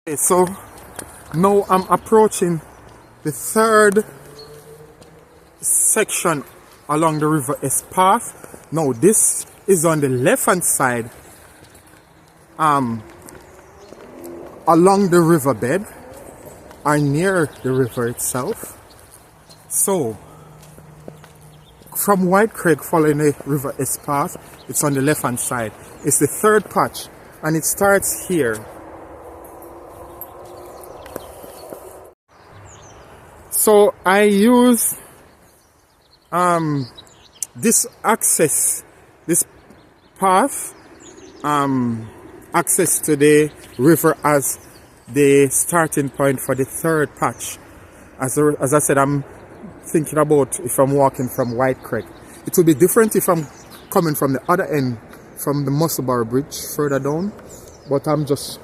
Okay, so now I'm approaching the third section along the River S path. Now this is on the left hand side along the riverbed or near the river itself. So from White Creek following the River S path, it's on the left hand side. It's the third patch and it starts here. So I use this path, access to the river as the starting point for the third patch. As I said, I'm thinking about if I'm walking from White Creek. It will be different if I'm coming from the other end, from the Musselburgh Bridge further down. But I'm just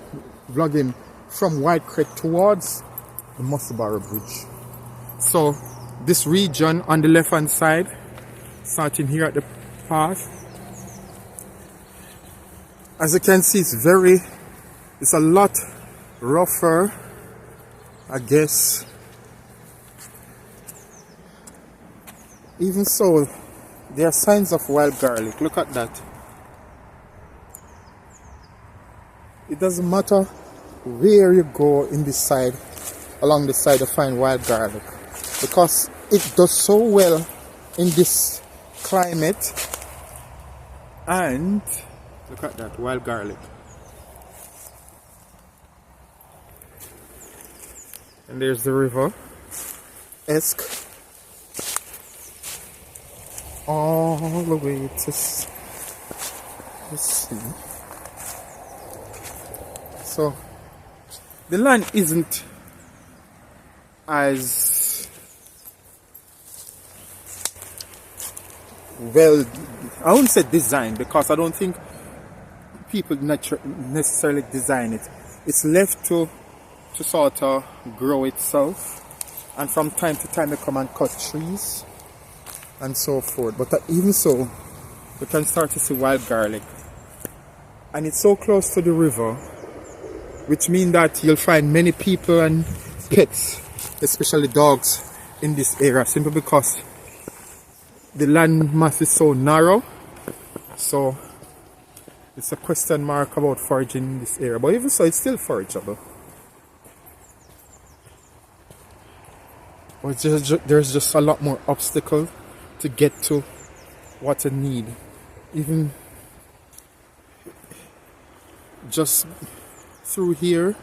vlogging from White Creek towards the Musselburgh Bridge. So this region on the left hand side, starting here at the path, as you can see, it's a lot rougher, I guess. Even so, there are signs of wild garlic. Look at that. It doesn't matter where you go in this side, along the side, to find wild garlic, because it does so well in this climate. And look at that, wild garlic. And there's the river Esk all the way to the sea. So the land isn't as well, I wouldn't say designed, because I don't think people necessarily design it. It's left to sort of grow itself, and from time to time they come and cut trees and so forth. But even so, you can start to see wild garlic, and it's so close to the river, which means that you'll find many people and pets, especially dogs, in this area, simply because the land mass is so narrow. So it's a question mark about foraging in this area, but even so, it's still forageable. But there's just a lot more obstacles to get to what you need. Even just through here,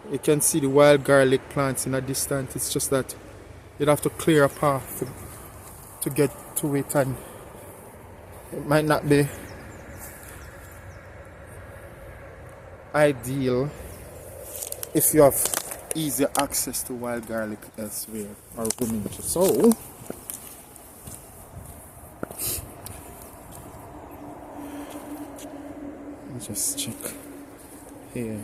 you can see the wild garlic plants in a distance. It's just that you'd have to clear a path to get to it, and it might not be ideal if you have easier access to wild garlic elsewhere or women. So let me just check here.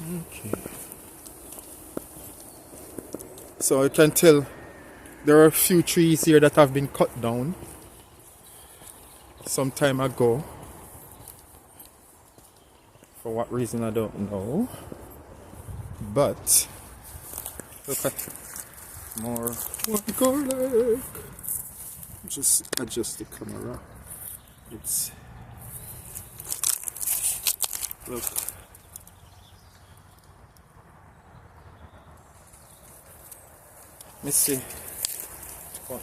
Okay. So you can tell there are a few trees here that have been cut down some time ago. For what reason, I don't know. But look at more wild garlic. Just adjust the camera. It's, look. Let's see. Oh.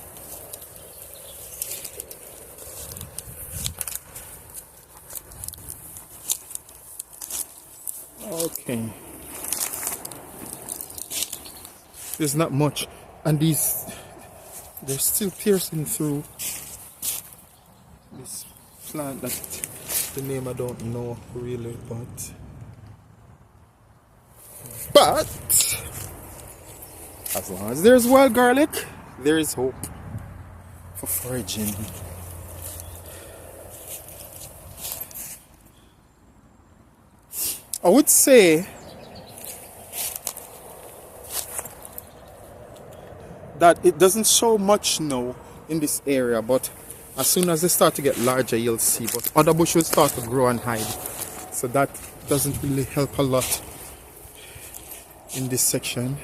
Okay. There's not much, and they're still piercing through this plant that the name I don't know really, but as long as there's wild garlic, there is hope for foraging. I would say that it doesn't show much now in this area, but as soon as they start to get larger, you'll see. But other bushes start to grow and hide, so that doesn't really help a lot in this section.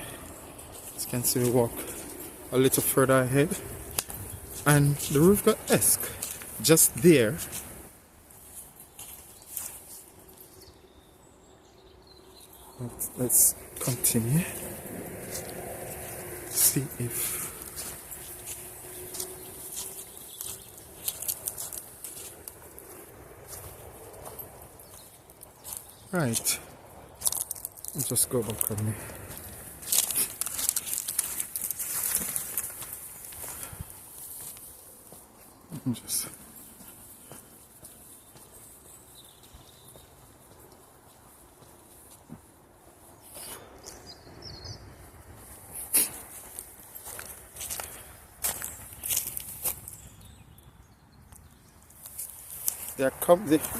As you can see, we walk a little further ahead, and the roof got esk just there. Let's continue. See if right. Let's just go back on me. Just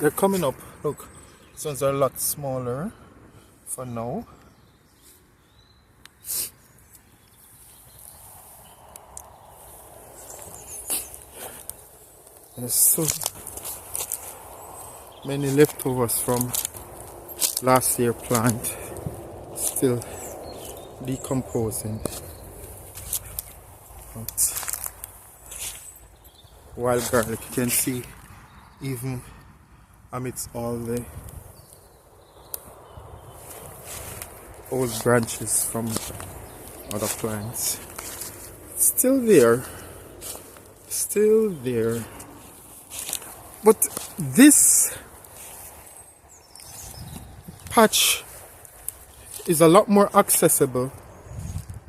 they're coming up. Look, these ones are a lot smaller for now. There's so many leftovers from last year's plant still decomposing. But wild garlic, you can see even amidst all the old branches from other plants, still there. But this patch is a lot more accessible,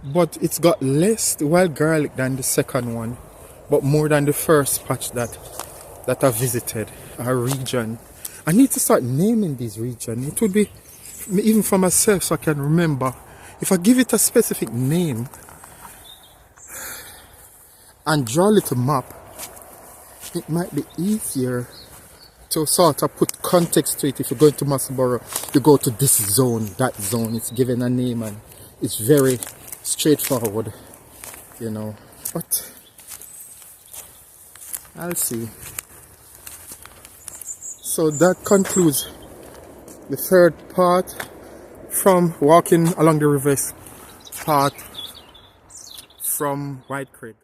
but it's got less wild garlic than the second one, but more than the first patch that I visited, our region. I need to start naming these regions. It would be, even for myself, so I can remember. If I give it a specific name and draw a little map, it might be easier to sort of put context to it. If you're going to Masborough, you go to this zone, that zone. It's given a name and it's very straightforward, you know. But I'll see. So that concludes the third part from walking along the reverse path from White Creek.